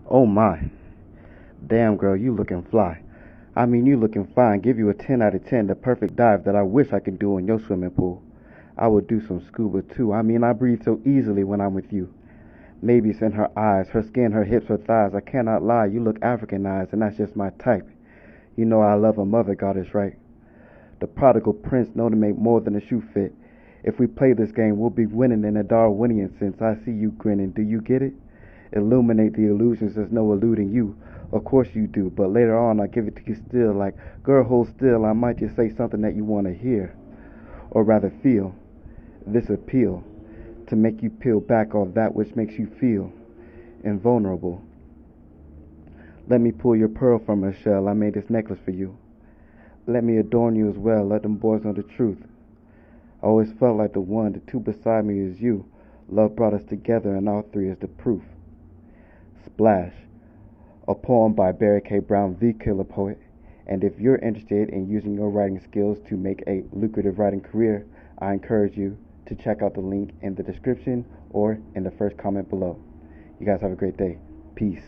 Oh my. Damn girl, you looking fly. I mean, you looking fine. Give you a 10 out of 10, the perfect dive that I wish I could do in your swimming pool. I would do some scuba too. I mean, I breathe so easily when I'm with you. Maybe it's in her eyes, her skin, her hips, her thighs. I cannot lie, you look Africanized, and that's just my type. You know I love a mother goddess, right? The prodigal prince know to make more than a shoe fit. If we play this game, we'll be winning in a Darwinian sense. I see you grinning. Do you get it? Illuminate the illusions, there's no eluding you. Of course you do, but later on I give it to you still. Like, girl, hold still. I might just say something that you want to hear, or rather feel. This appeal to make you peel back off that which makes you feel invulnerable. Let me pull your pearl from her shell. I made this necklace for you. Let me adorn you as well. Let them boys know the truth. I always felt like the one, the two beside me is you. Love brought us together, and all three is the proof. Splash, a poem by Barry K. Brown, the killer poet. And if you're interested in using your writing skills to make a lucrative writing career, I encourage you to check out the link in the description or in the first comment below. You guys have a great day. Peace.